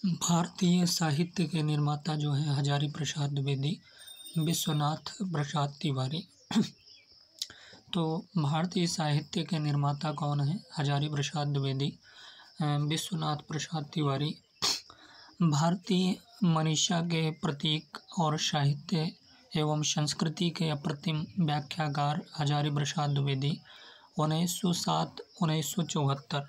भारतीय साहित्य के निर्माता जो हैं हजारी प्रसाद द्विवेदी, विश्वनाथ प्रसाद तिवारी। तो भारतीय साहित्य के निर्माता कौन है? हजारी प्रसाद द्विवेदी, विश्वनाथ प्रसाद तिवारी। भारतीय मनीषा के प्रतीक और साहित्य एवं संस्कृति के अप्रतिम व्याख्याकार हजारी प्रसाद द्विवेदी 1907-1974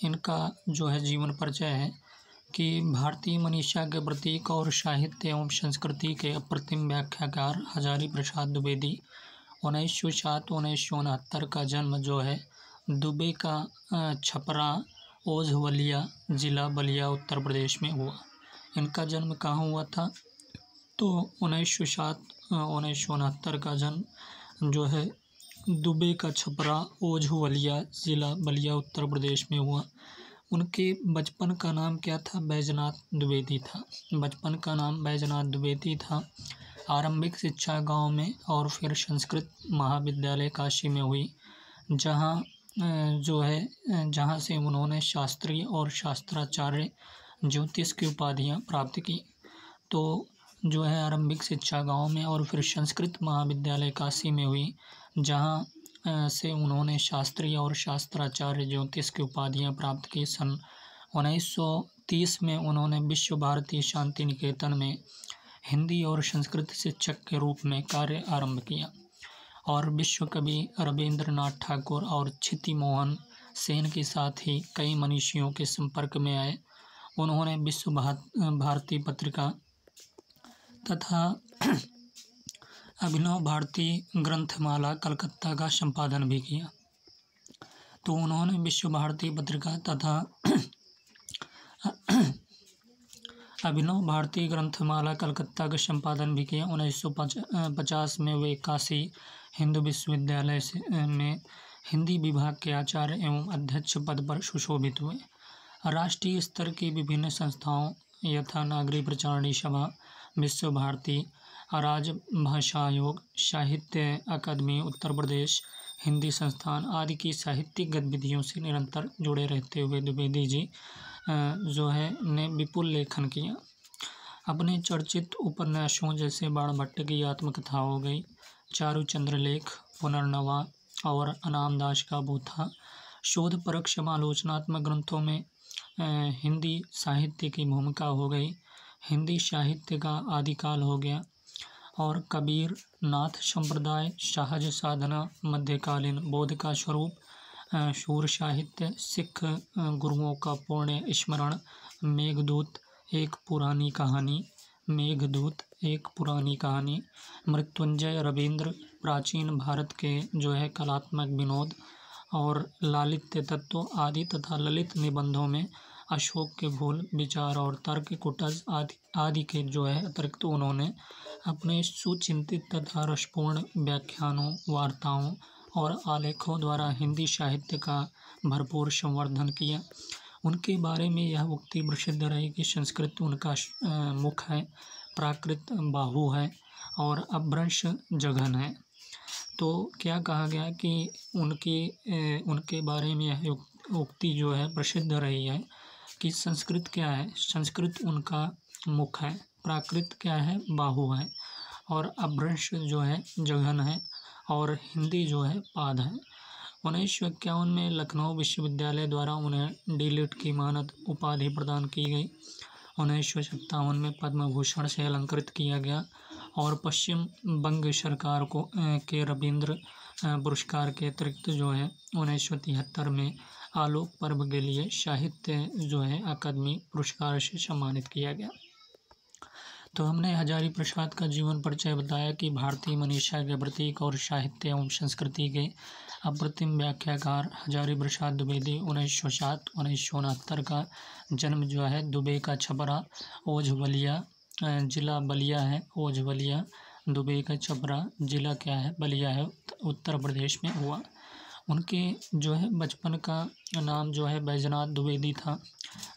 इनका जो है जीवन परिचय है कि भारतीय मनीषा के प्रतीक और साहित्य एवं संस्कृति के अप्रतिम व्याख्याकार हजारी प्रसाद द्विवेदी 1907-1969 का जन्म जो है दुबे का छपरा ओझवलिया जिला बलिया उत्तर प्रदेश में हुआ। इनका जन्म कहाँ हुआ था? तो 1907-1969 का जन्म जो है दुबे का छपरा ओझवलिया जिला बलिया उत्तर प्रदेश में हुआ। उनके बचपन का नाम क्या था? बैजनाथ द्विवेदी था। बचपन का नाम बैजनाथ द्विवेदी था। आरंभिक शिक्षा गांव में और फिर संस्कृत महाविद्यालय काशी में हुई, जहां से उन्होंने शास्त्रीय और शास्त्राचार्य ज्योतिष की उपाधियां प्राप्त की। तो जो है आरंभिक शिक्षा गांव में और फिर संस्कृत महाविद्यालय काशी में हुई, जहां से उन्होंने शास्त्रीय और शास्त्राचार्य ज्योतिष की उपाधियां प्राप्त की। सन 1930 में उन्होंने विश्व भारती शांति निकेतन में हिंदी और संस्कृत शिक्षक के रूप में कार्य आरंभ किया और विश्व कवि रविंद्रनाथ ठाकुर और क्षिति मोहन सेन के साथ ही कई मनीषियों के संपर्क में आए। उन्होंने विश्व भारती पत्रिका तथा अभिनव भारती ग्रंथमाला कलकत्ता का संपादन भी किया। तो उन्होंने विश्व भारती पत्रिका तथा अभिनव भारती ग्रंथमाला कलकत्ता का संपादन भी किया। 1950 में वे काशी हिंदू विश्वविद्यालय में हिंदी विभाग के आचार्य एवं अध्यक्ष पद पर सुशोभित हुए। राष्ट्रीय स्तर की विभिन्न संस्थाओं यथा नागरी प्रचारणी सभा, विश्व भारती, राजभाषा आयोग, साहित्य अकादमी उत्तर प्रदेश, हिंदी संस्थान आदि की साहित्यिक गतिविधियों से निरंतर जुड़े रहते हुए द्विवेदी जी ने विपुल लेखन किया। अपने चर्चित उपन्यासों जैसे बाणभट्ट की आत्मकथा हो गई, चारुचंद्र लेख, पुनर्नवा और अनामदास का बूथा, शोधपरक समालोचनात्मक ग्रंथों में हिंदी साहित्य की भूमिका हो गई, हिंदी साहित्य का आदिकाल हो गया और कबीर, नाथ संप्रदाय, सहज साधना, मध्यकालीन बोध का स्वरूप, शूर साहित्य, सिख गुरुओं का पुण्य स्मरण, मेघदूत एक पुरानी कहानी, मृत्युंजय रविंद्र, प्राचीन भारत के जो है कलात्मक विनोद और लालित्य तत्व आदि तथा ललित निबंधों में अशोक के फूल, विचार और तर्क, कुटज आदि के जो है अतिरिक्त उन्होंने अपने सुचिंतित तथा रसपूर्ण व्याख्यानों, वार्ताओं और आलेखों द्वारा हिंदी साहित्य का भरपूर संवर्धन किया। उनके बारे में यह उक्ति प्रसिद्ध रही कि संस्कृत उनका मुख है, प्राकृत बाहु है और अपभ्रंश जघन है। तो क्या कहा गया कि उनके बारे में यह उक्ति जो है प्रसिद्ध रही है कि संस्कृत क्या है? संस्कृत उनका मुख है, प्राकृत क्या है? बाहु है और अपभ्रंश जो है जघन है और हिंदी जो है पाद है। 1951 में लखनऊ विश्वविद्यालय द्वारा उन्हें डी.लिट की मानद उपाधि प्रदान की गई। 1957 में पद्म भूषण से अलंकृत किया गया और पश्चिम बंग सरकार के रविंद्र पुरस्कार के अतिरिक्त जो है 1973 में आलोक पर्व के लिए साहित्य जो है अकादमी पुरस्कार से सम्मानित किया गया। तो हमने हजारी प्रसाद का जीवन परिचय बताया कि भारतीय मनीषा के प्रतीक और साहित्य एवं संस्कृति के अप्रतिम व्याख्याकार हजारी प्रसाद द्विवेदी 1907-1969 का जन्म जो है दुबे का छपरा ओझवलिया जिला बलिया है, ओझवलिया दुबे का छपरा जिला क्या है? बलिया है, उत्तर प्रदेश में हुआ। उनके जो है बचपन का नाम जो है बैजनाथ द्विवेदी था।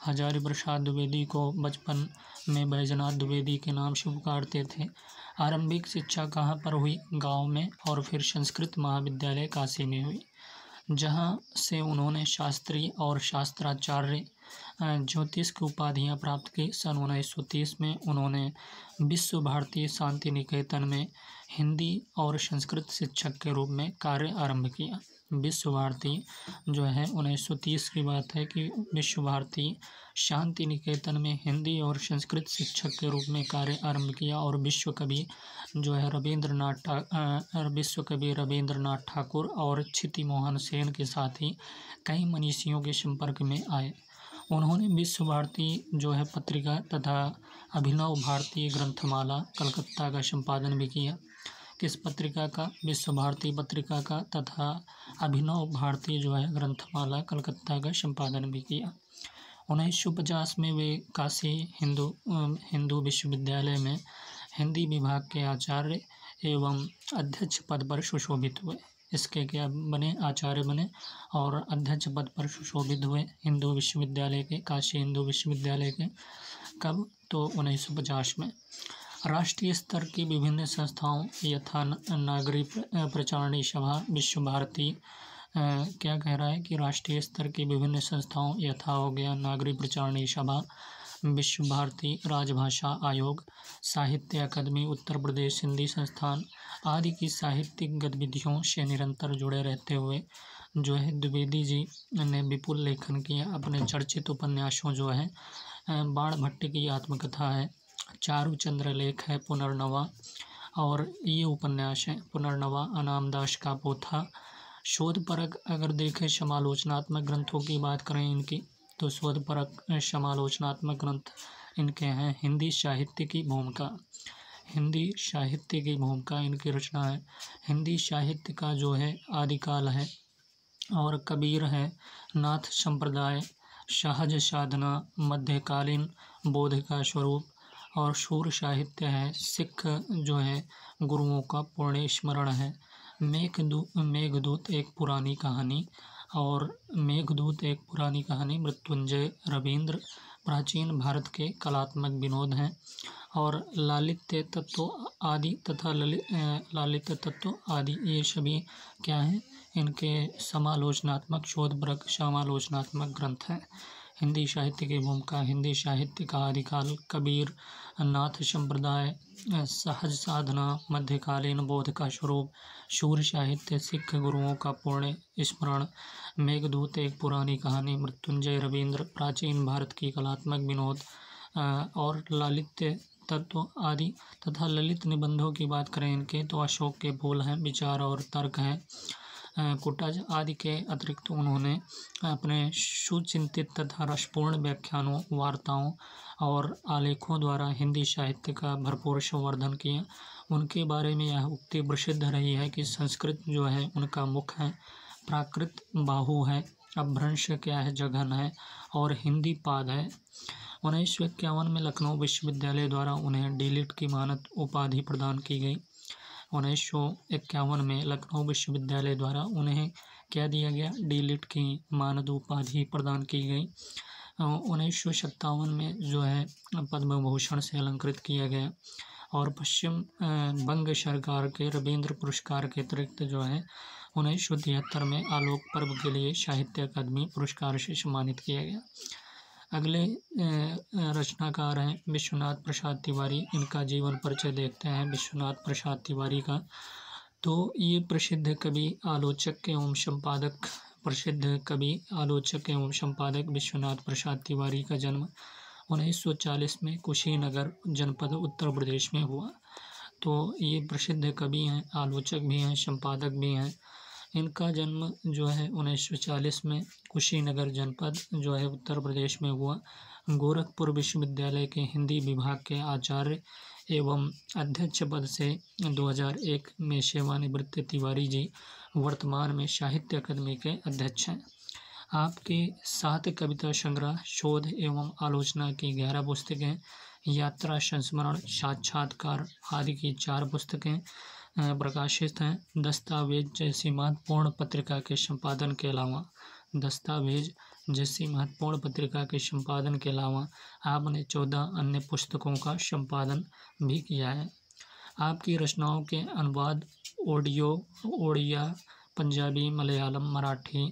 हजारी प्रसाद द्विवेदी को बचपन में बैजनाथ द्विवेदी के नाम से पुकारते थे। आरंभिक शिक्षा कहाँ पर हुई? गांव में और फिर संस्कृत महाविद्यालय काशी में हुई, जहां से उन्होंने शास्त्रीय और शास्त्राचार्य ज्योतिष की उपाधियाँ प्राप्त की। सन 1930 में उन्होंने विश्व भारती शांति निकेतन में हिंदी और संस्कृत शिक्षक के रूप में कार्य आरंभ किया। विश्व भारती जो है 1930 की बात है कि विश्व भारती शांति निकेतन में हिंदी और संस्कृत शिक्षक के रूप में कार्य आरंभ किया और विश्व कवि रविंद्रनाथ ठाकुर और क्षिति मोहन सेन के साथ ही कई मनीषियों के संपर्क में आए। उन्होंने विश्व भारती जो है पत्रिका तथा अभिनव भारतीय ग्रंथमाला कलकत्ता का संपादन भी किया। किस पत्रिका का? विश्व भारती पत्रिका का तथा अभिनव भारतीय जो है ग्रंथमाला कलकत्ता का संपादन भी किया। 1950 में वे काशी हिंदू विश्वविद्यालय में हिंदी विभाग के आचार्य एवं अध्यक्ष पद पर सुशोभित हुए। इसके क्या बने? आचार्य बने और अध्यक्ष पद पर सुशोभित हुए हिंदू विश्वविद्यालय के, काशी हिंदू विश्वविद्यालय के। कब? तो 1950 में। राष्ट्रीय स्तर की विभिन्न संस्थाओं यथा नागरिक प्रचारणी सभा विश्व भारती क्या कह रहा है कि राष्ट्रीय स्तर की विभिन्न संस्थाओं यथा हो गया नागरिक प्रचारणी सभा, विश्व भारती, राजभाषा आयोग, साहित्य अकादमी उत्तर प्रदेश हिंदी संस्थान आदि की साहित्यिक गतिविधियों से निरंतर जुड़े रहते हुए जो है द्विवेदी जी ने विपुल लेखन किया। अपने चर्चित उपन्यासों जो है बाण भट्ट की आत्मकथा है, चारू चंद्रलेख है, पुनर्नवा, और ये उपन्यास है पुनर्नवा, अनामदास का पोथा। शोधपरक अगर देखें समालोचनात्मक ग्रंथों की बात करें इनकी, तो शोधपरक समालोचनात्मक ग्रंथ इनके हैं हिंदी साहित्य की भूमिका। हिंदी साहित्य की भूमिका इनकी रचना है। हिंदी साहित्य का जो है आदिकाल है और कबीर है, नाथ संप्रदाय, सहज साधना, मध्यकालीन बोध का स्वरूप, और शूर साहित्य है, सिख जो है गुरुओं का पुण्य स्मरण है। मेघदूत एक पुरानी कहानी, और मेघदूत एक पुरानी कहानी मृत्युंजय रविंद्र प्राचीन भारत के कलात्मक विनोद हैं। और लालित्य तत्व आदि तथा लालित्य तत्व आदि ये सभी क्या हैं? इनके समालोचनात्मक शोधपरक समालोचनात्मक ग्रंथ हैं। हिंदी साहित्य की भूमिका, हिंदी साहित्य का आदिकाल, कबीर, नाथ संप्रदाय, सहज साधना, मध्यकालीन बोध का स्वरूप, शूर साहित्य, सिख गुरुओं का पुण्य स्मरण, मेघदूत एक पुरानी कहानी, मृत्युंजय रविंद्र प्राचीन भारत की कलात्मक विनोद, और लालित्य तत्व आदि तथा ललित निबंधों की बात करें इनके, तो अशोक के फूल हैं, विचार और तर्क हैं, कुटज आदि के अतिरिक्त उन्होंने अपने सुचिंतित तथा रसपूर्ण व्याख्यानों, वार्ताओं और आलेखों द्वारा हिंदी साहित्य का भरपूर संवर्धन किया। उनके बारे में यह उक्ति प्रसिद्ध रही है कि संस्कृत जो है उनका मुख है, प्राकृत बाहु है, अपभ्रंश क्या है जघन है, और हिंदी पाद है। 1951 में लखनऊ विश्वविद्यालय द्वारा उन्हें डीलिट की मानद उपाधि प्रदान की गई। 1951 में लखनऊ विश्वविद्यालय द्वारा उन्हें क्या दिया गया? डीलिट की मानद उपाधि प्रदान की गई। 1957 में जो है पद्म भूषण से अलंकृत किया गया। और पश्चिम बंग सरकार के रविंद्र पुरस्कार के अतिरिक्त जो है 1973 में आलोक पर्व के लिए साहित्य अकादमी पुरस्कार से सम्मानित किया गया। अगले रचनाकार हैं विश्वनाथ प्रसाद तिवारी। इनका जीवन परिचय देखते हैं विश्वनाथ प्रसाद तिवारी का। तो ये प्रसिद्ध कवि, आलोचक एवं संपादक विश्वनाथ प्रसाद तिवारी का जन्म 1940 में कुशीनगर जनपद उत्तर प्रदेश में हुआ। तो ये प्रसिद्ध कवि हैं, आलोचक भी हैं, संपादक भी हैं। इनका जन्म जो है 1940 में कुशीनगर जनपद जो है उत्तर प्रदेश में हुआ। गोरखपुर विश्वविद्यालय के हिंदी विभाग के आचार्य एवं अध्यक्ष पद से 2001 में सेवानिवृत्त तिवारी जी वर्तमान में साहित्य अकादमी के अध्यक्ष हैं। आपके 7 कविता संग्रह, शोध एवं आलोचना की 11 पुस्तकें, यात्रा, संस्मरण, साक्षात्कार आदि की 4 पुस्तकें प्रकाशित हैं। दस्तावेज जैसी महत्वपूर्ण पत्रिका के संपादन के अलावा आपने 14 अन्य पुस्तकों का संपादन भी किया है। आपकी रचनाओं के अनुवाद ओडिया, पंजाबी, मलयालम, मराठी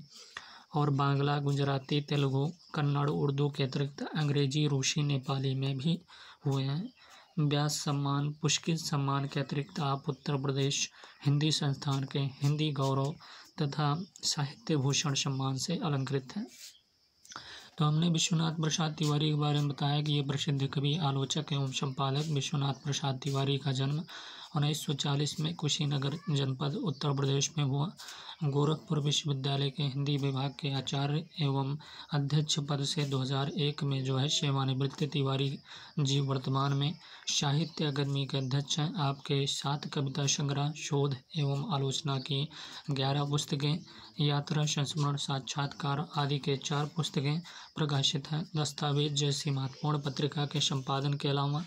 और बांग्ला, गुजराती, तेलुगु, कन्नड़, उर्दू के अतिरिक्त अंग्रेजी, रूसी, नेपाली में भी हुए हैं। व्यास सम्मान, पुष्किल सम्मान के अतिरिक्त आप उत्तर प्रदेश हिंदी संस्थान के हिंदी गौरव तथा साहित्य भूषण सम्मान से अलंकृत हैं। तो हमने विश्वनाथ प्रसाद तिवारी के बारे में बताया कि ये प्रसिद्ध कवि, आलोचक एवं संपादक। विश्वनाथ प्रसाद तिवारी का जन्म 1940 में कुशीनगर जनपद उत्तर प्रदेश में हुआ। गोरखपुर विश्वविद्यालय के हिंदी विभाग के आचार्य एवं अध्यक्ष पद से 2001 में जो है सेवानिवृत्त तिवारी जी वर्तमान में साहित्य अकादमी के अध्यक्ष हैं। आपके 7 कविता संग्रह, शोध एवं आलोचना की 11 पुस्तकें, यात्रा, संस्मरण, साक्षात्कार आदि के 4 पुस्तकें प्रकाशित हैं। दस्तावेज जैसी महत्वपूर्ण पत्रिका के संपादन के अलावा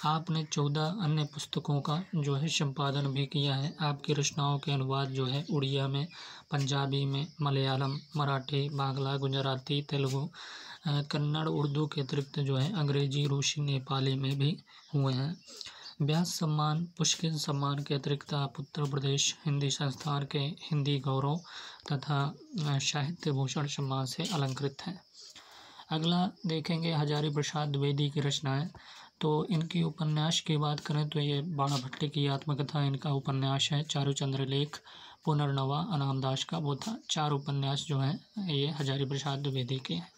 आपने 14 अन्य पुस्तकों का जो है संपादन भी किया है। आपकी रचनाओं के अनुवाद जो है उड़िया में, पंजाबी में, मलयालम, मराठी, बांग्ला, गुजराती, तेलुगु, कन्नड़, उर्दू के अतिरिक्त जो है अंग्रेजी, रूसी, नेपाली में भी हुए हैं। व्यास सम्मान, पुष्किल सम्मान के अतिरिक्त आप उत्तर प्रदेश हिंदी संस्थान के हिंदी गौरव तथा साहित्य भूषण सम्मान से अलंकृत हैं। अगला देखेंगे हजारी प्रसाद द्विवेदी की रचनाएं। तो इनकी उपन्यास की बात करें तो ये बाणा भट्ट की आत्मकथा इनका उपन्यास है। चारुचंद्र लेख, पुनर्नवा, अनामदास का बोथा, 4 उपन्यास जो हैं ये हजारी प्रसाद द्विवेदी के हैं।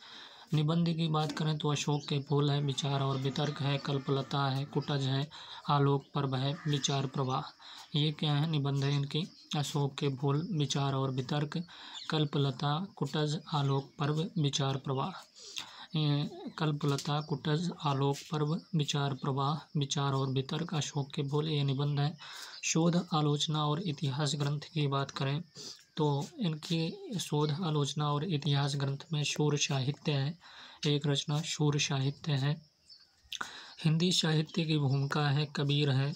निबंध की बात करें तो अशोक के फूल है, विचार और वितर्क है, कल्पलता है, कुटज है, आलोक पर्व है, विचार प्रवाह। ये क्या है निबंध है इनकी? अशोक के फूल, विचार और वितर्क, कल्पलता, कुटज, आलोक पर्व, विचार प्रवाह। कल्पलता, कुटज, आलोक पर्व, विचार प्रवाह, विचार और वितर्क, अशोक के फूल, ये निबंध है। शोध, आलोचना और इतिहास ग्रंथ की बात करें तो इनकी शोध, आलोचना और इतिहास ग्रंथ में शूर साहित्य है, एक रचना शूर साहित्य है। हिंदी साहित्य की भूमिका है, कबीर है,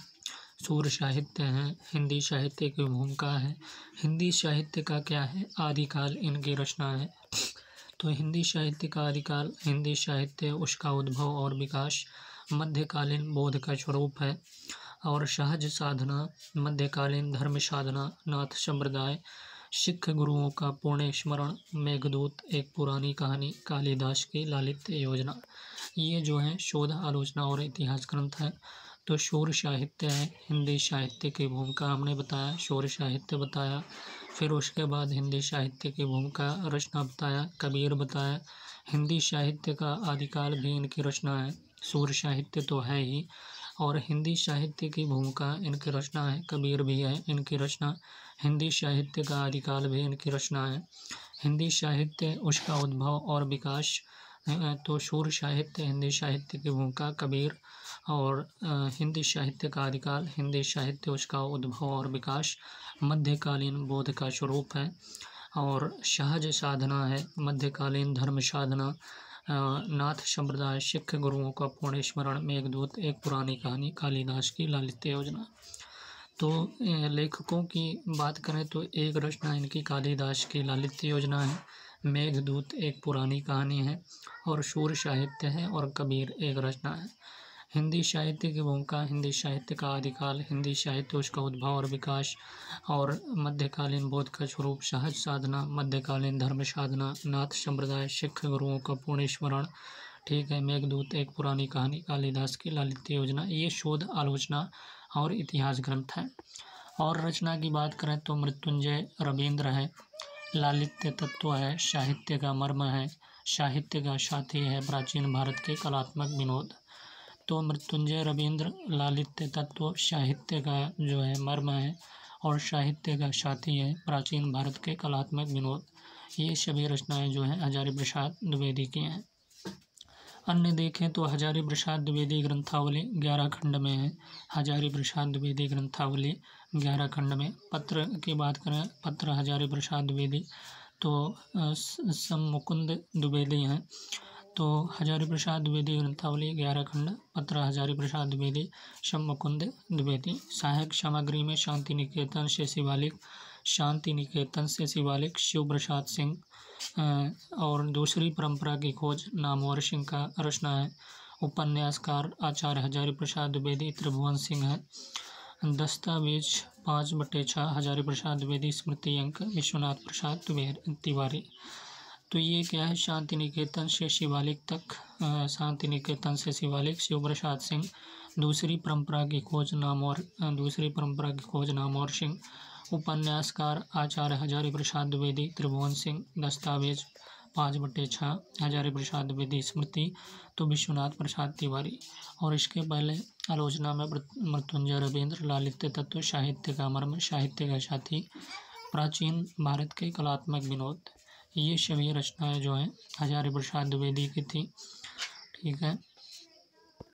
शूर साहित्य है, हिंदी साहित्य की भूमिका है। हिंदी साहित्य का क्या है? आदिकाल इनकी रचना है। तो हिंदी साहित्य का आदिकाल, हिंदी साहित्य, उसका उद्भव और विकास, मध्यकालीन बोध का स्वरूप है। और सहज साधना, मध्यकालीन धर्म साधना, नाथ संप्रदाय, सिख गुरुओं का पुण्य स्मरण, मेघदूत, एक पुरानी कहानी, कालिदास की लालित्य योजना। ये जो है शोध, आलोचना और इतिहास ग्रंथ है। तो शौर्य साहित्य है, हिंदी साहित्य की भूमिका हमने बताया, शौर्य साहित्य बताया। फिर उसके बाद हिंदी साहित्य की भूमिका, रचना बताया, कबीर बताया। हिंदी साहित्य का आदिकाल भी इनकी रचना है, शौर्य साहित्य तो है ही। और हिंदी साहित्य की भूमिका इनकी रचना है, कबीर भी है इनकी रचना। हिंदी साहित्य का आदिकाल भी इनकी रचना है। हिंदी साहित्य, उसका उद्भव और विकास, तो शौर्य साहित्य, हिंदी साहित्य की भूमिका, कबीर। और हिंदी साहित्य का आदिकाल, हिंदी साहित्य, उसका उद्भव और विकास, मध्यकालीन बोध का स्वरूप है। और सहज साधना है, मध्यकालीन धर्म साधना, नाथ संप्रदाय, सिख गुरुओं का पुण्य स्मरण, मेघदूत, एक पुरानी कहानी, कालिदास की लालित्य योजना। तो लेखकों की बात करें तो एक रचना इनकी कालिदास की लालित्य योजना है, मेघदूत एक पुरानी कहानी है, और शौर्य साहित्य है, और कबीर एक रचना है। हिंदी साहित्य की भूमिका, हिंदी साहित्य का आदिकाल, हिंदी साहित्य, उसका उद्भव और विकास, और मध्यकालीन बोध का स्वरूप, सहज साधना, मध्यकालीन धर्म साधना, नाथ संप्रदाय, सिख गुरुओं का पुण्य स्मरण, ठीक है, मेघदूत एक पुरानी कहानी, कालिदास की लालित्य योजना। ये शोध, आलोचना और इतिहास ग्रंथ हैं। और रचना की बात करें तो मृत्युंजय रवींद्र है, लालित्य तत्व है, साहित्य का मर्म है, साहित्य का साथी है, प्राचीन भारत के कलात्मक विनोद। तो मृत्युंजय रवींद्र लालित्य तत्व, साहित्य का जो है मर्म है, और साहित्य का साथी है, प्राचीन भारत के कलात्मक विनोद। ये सभी रचनाएं जो हैं हजारी प्रसाद द्विवेदी की हैं। अन्य देखें तो हजारी प्रसाद द्विवेदी ग्रंथावली 11 खंड में है। हजारी प्रसाद द्विवेदी ग्रंथावली 11 खंड में। पत्र की बात करें, पत्र हजारी प्रसाद द्विवेदी तो सम मुकुंद द्विवेदी हैं। तो हजारी प्रसाद द्विवेदी ग्रंथावली 11 खंड, पत्र हजारी प्रसाद द्विवेदी, सम मुकुंद द्विवेदी। सहायक सामग्री में शांति निकेतन से शिवालिक, शांति निकेतन से शिवालिक, शिव प्रसाद सिंह, और दूसरी परंपरा की खोज नामवर सिंह का रचना है। उपन्यासकार आचार्य हजारी प्रसाद द्विवेदी त्रिभुवन सिंह है। दस्तावेज 5/6 हजारी प्रसाद द्विवेदी स्मृति अंक विश्वनाथ प्रसाद तिवारी। तो ये क्या है, शांति निकेतन से शिवालिक तक, शांति निकेतन से शिवालिक, शिव प्रसाद सिंह, दूसरी परंपरा की खोज नाम और सिंह, उपन्यासकार आचार्य हजारी प्रसाद द्विवेदी, त्रिभुवन सिंह, दस्तावेज 5/6, हजारी प्रसाद द्विवेदी स्मृति तो विश्वनाथ प्रसाद तिवारी। और इसके पहले आलोचना में मृत्युंजय रविंद्र, लालित्य तत्व, साहित्य का मर्म, साहित्य का साथी, प्राचीन भारत के कलात्मक विनोद, ये सभी रचनाएं जो हैं हजारी प्रसाद द्विवेदी की थी। ठीक है।